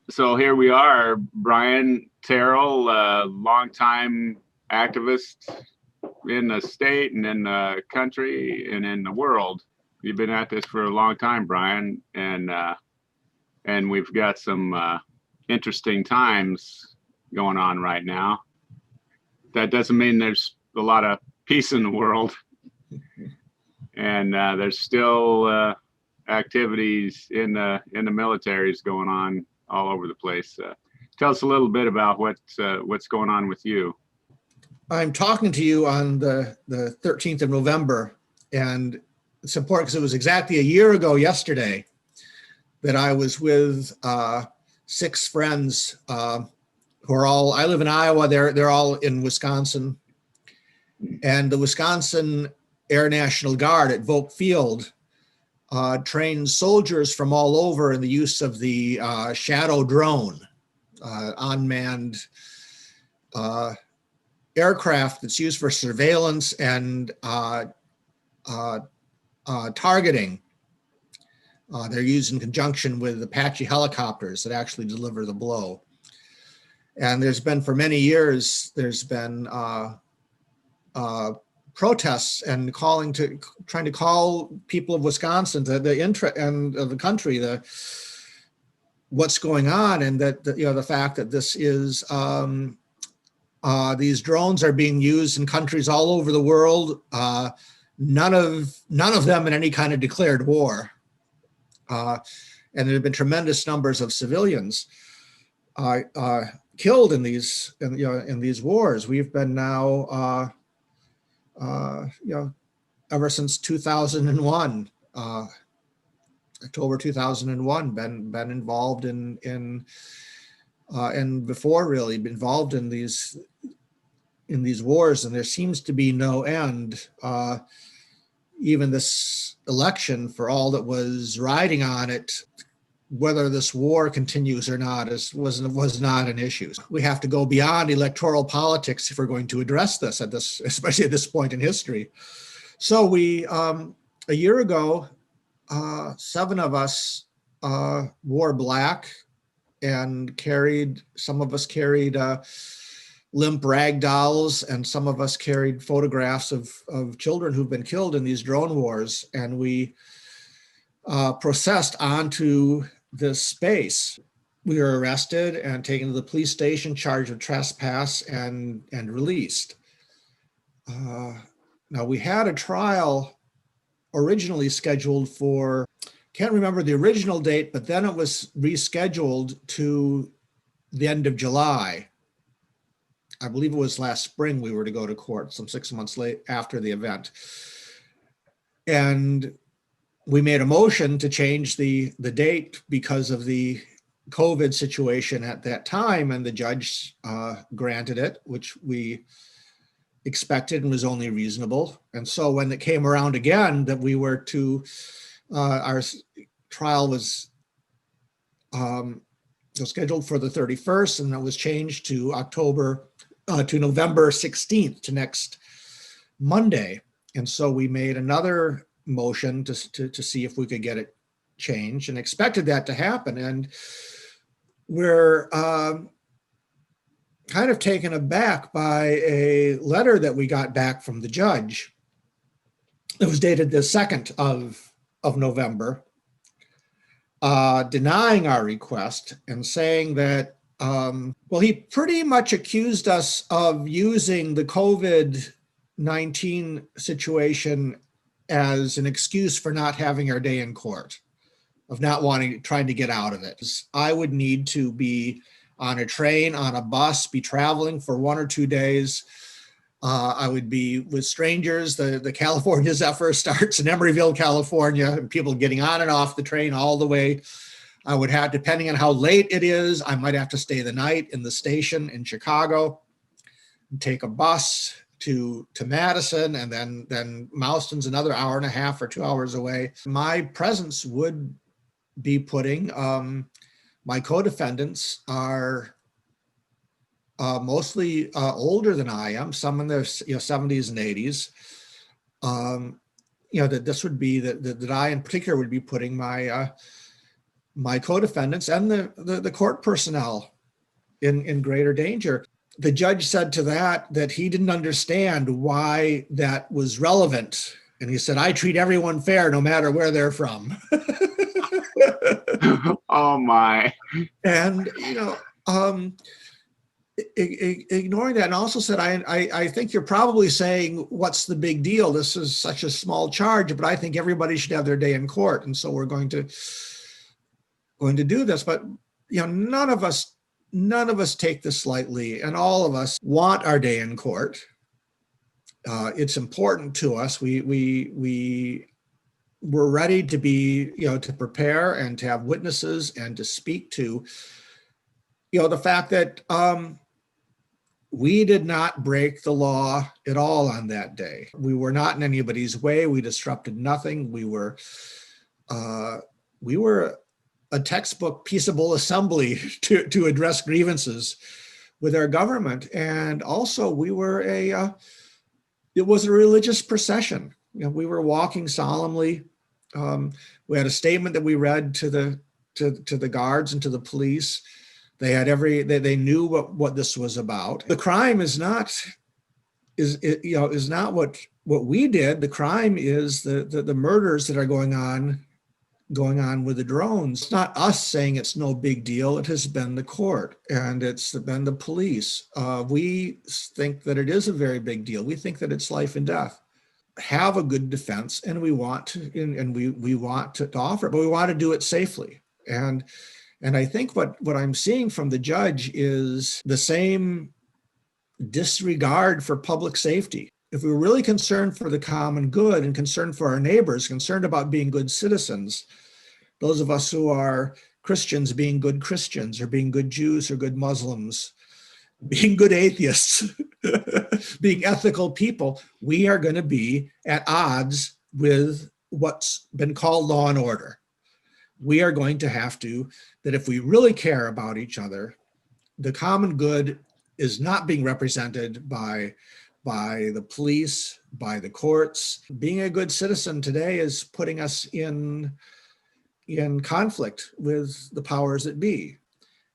So here we are, Brian Terrell, longtime activist in the state and in the country and in the world. You've been at this for a long time, Brian, and we've got some interesting times going on right now. That doesn't mean there's a lot of peace in the world, and there's still activities in the militaries going on all over the place. Tell us a little bit about what's going on with you. I'm talking to you on the 13th of November, and it's important because it was exactly a year ago yesterday that I was with 6 friends who are all, I live in Iowa, they're all in Wisconsin, and the Wisconsin Air National Guard at Volk Field trains soldiers from all over in the use of the Shadow drone, unmanned aircraft that's used for surveillance and targeting. They're used in conjunction with Apache helicopters that actually deliver the blow. And there's been, for many years, there's been protests and trying to call people of Wisconsin to the interest and of the country, what's going on, and that the fact that this is these drones are being used in countries all over the world. None of them in any kind of declared war, and there have been tremendous numbers of civilians killed in these wars. We've been now ever since 2001, October 2001, been involved in and before really been involved in these wars, and there seems to be no end. Even this election, for all that was riding on it, whether this war continues or not was not an issue. We have to go beyond electoral politics if we're going to address this especially at this point in history. So we, a year ago, 7 of us wore black and some of us carried limp rag dolls, and some of us carried photographs of children who've been killed in these drone wars. And we processed onto this space. We were arrested and taken to the police station, charged with trespass, and released. Now, we had a trial originally scheduled for, can't remember the original date, but then it was rescheduled to the end of July. I believe it was last spring we were to go to court, some 6 months late after the event. And we made a motion to change the date because of the COVID situation at that time, and the judge granted it, which we expected and was only reasonable. And so when it came around again that we were to, our trial was scheduled for the 31st, and that was changed to November 16th, to next Monday. And so we made another motion to see if we could get it changed, and expected that to happen. And we're kind of taken aback by a letter that we got back from the judge. It was dated the 2nd of November, denying our request and saying that, well, he pretty much accused us of using the COVID-19 situation as an excuse for not having our day in court, of not trying to get out of it. I would need to be on a train, on a bus, be traveling for 1 or 2 days. I would be with strangers. The California Zephyr starts in Emeryville, California, and people getting on and off the train all the way. I would have, depending on how late it is, I might have to stay the night in the station in Chicago, and take a bus to Madison, and then Mouston's another hour and a half or 2 hours away. My presence would be putting, my co-defendants are mostly older than I am, some in their 70s and 80s. That this would be that I in particular would be putting my my co-defendants and the court personnel in greater danger. The judge said to that he didn't understand why that was relevant. And he said, I treat everyone fair no matter where they're from. Oh my. And, ignoring that, and also said, I think you're probably saying, what's the big deal? This is such a small charge, but I think everybody should have their day in court. And so we're going to do this. But, none of us take this lightly, and all of us want our day in court. It's important to us. We're ready to be, to prepare and to have witnesses and to speak to, the fact that we did not break the law at all on that day. We were not in anybody's way. We disrupted nothing. We were a textbook peaceable assembly to address grievances with our government. And also it was a religious procession. We were walking solemnly. We had a statement that we read to the guards and to the police. They had they knew what this was about. The crime is not what we did. The crime is the murders that are going on with the drones. It's not us saying it's no big deal. It has been the court, and it's been the police. We think that it is a very big deal. We think that it's life and death. Have a good defense, and we want to, and we want to offer it, but we want to do it safely. And I think what I'm seeing from the judge is the same disregard for public safety. If we're really concerned for the common good and concerned for our neighbors, concerned about being good citizens, those of us who are Christians being good Christians, or being good Jews or good Muslims, being good atheists, being ethical people, we are going to be at odds with what's been called law and order. We are going to have to, that if we really care about each other, the common good is not being represented by the police, by the courts. Being a good citizen today is putting us in conflict with the powers that be.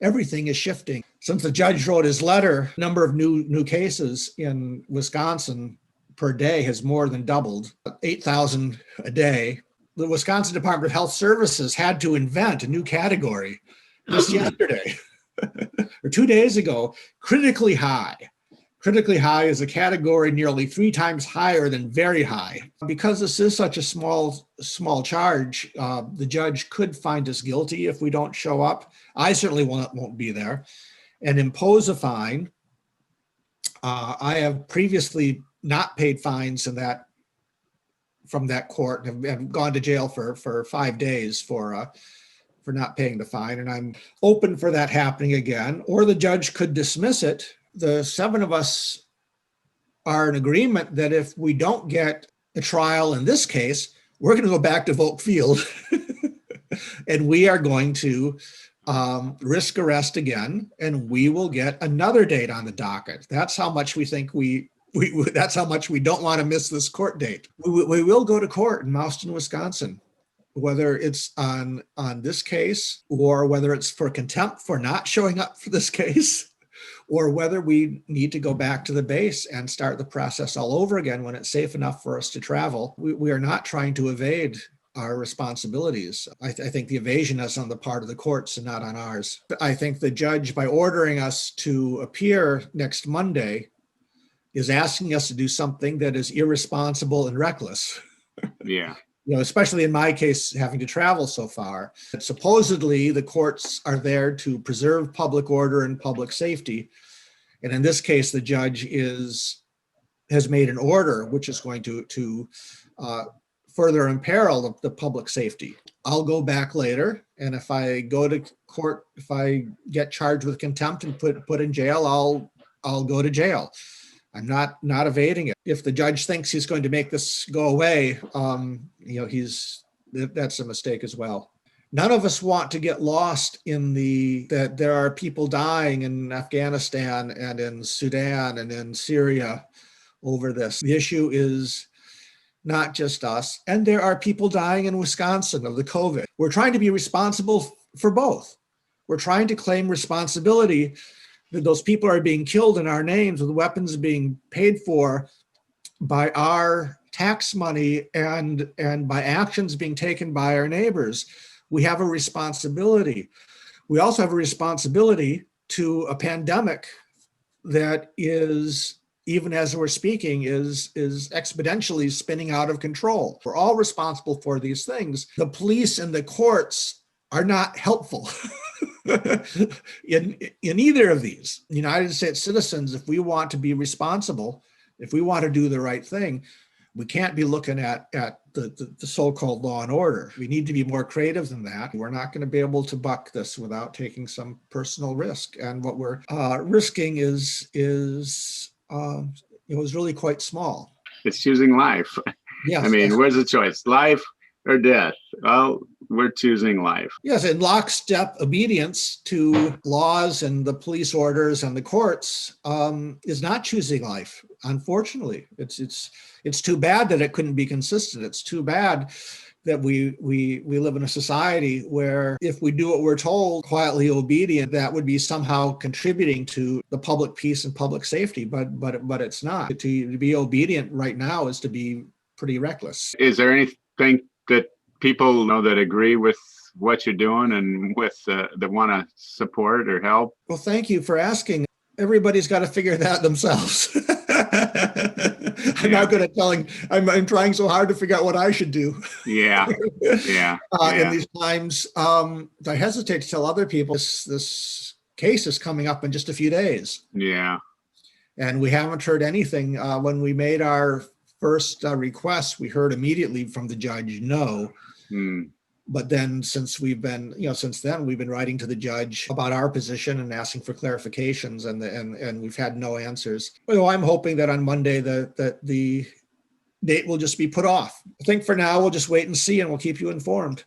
Everything is shifting. Since the judge wrote his letter, number of new cases in Wisconsin per day has more than doubled, 8,000 a day. The Wisconsin Department of Health Services had to invent a new category just yesterday or 2 days ago, critically high. Critically high is a category nearly 3 times higher than very high. Because this is such a small charge, the judge could find us guilty if we don't show up. I certainly won't be there, and impose a fine. I have previously not paid fines from that court, and have gone to jail for 5 days for not paying the fine, and I'm open for that happening again. Or the judge could dismiss it. The 7 of us are in agreement that if we don't get a trial in this case, we're going to go back to Volk Field and we are going to risk arrest again, and we will get another date on the docket. That's how much we think that's how much we don't want to miss this court date. We will go to court in Mouston, Wisconsin, whether it's on this case, or whether it's for contempt for not showing up for this case, or whether we need to go back to the base and start the process all over again when it's safe enough for us to travel. We are not trying to evade our responsibilities. I think the evasion is on the part of the courts and not on ours. I think the judge, by ordering us to appear next Monday, is asking us to do something that is irresponsible and reckless. Yeah. Especially in my case, having to travel so far. But supposedly, the courts are there to preserve public order and public safety. And in this case, the judge has made an order which is going to further imperil the public safety. I'll go back later, and if I go to court, if I get charged with contempt and put in jail, I'll go to jail. I'm not evading it. If the judge thinks he's going to make this go away, that's a mistake as well. None of us want to get lost in that there are people dying in Afghanistan and in Sudan and in Syria over this. The issue is not just us, and there are people dying in Wisconsin of the COVID. We're trying to be responsible for both. We're trying to claim responsibility that those people are being killed in our names with weapons being paid for by our tax money and by actions being taken by our neighbors. We have a responsibility. We also have a responsibility to a pandemic that is, even as we're speaking, is exponentially spinning out of control. We're all responsible for these things. The police and the courts are not helpful in either of these. United States citizens, if we want to be responsible, if we want to do the right thing, we can't be looking at the so-called law and order. We need to be more creative than that. We're not going to be able to buck this without taking some personal risk. And what we're risking is really quite small. It's choosing life. Yes. I mean, where's the choice? Life or death? Well, we're choosing life. Yes, in lockstep obedience to laws and the police orders and the courts is not choosing life. Unfortunately, it's too bad that it couldn't be consistent. It's too bad that we live in a society where if we do what we're told, quietly obedient, that would be somehow contributing to the public peace and public safety. But it's not. To be obedient right now is to be pretty reckless. Is there anything that people know that agree with what you're doing and with that want to support or help? Well, thank you for asking. Everybody's got to figure that themselves. I'm not good at telling. I'm trying so hard to figure out what I should do. Yeah. In these times, I hesitate to tell other people this case is coming up in just a few days. Yeah. And we haven't heard anything. When we made our first request, we heard immediately from the judge, no. But then since then we've been writing to the judge about our position and asking for clarifications, and we've had no answers. Well, I'm hoping that on Monday the date will just be put off. I think for now we'll just wait and see, and we'll keep you informed.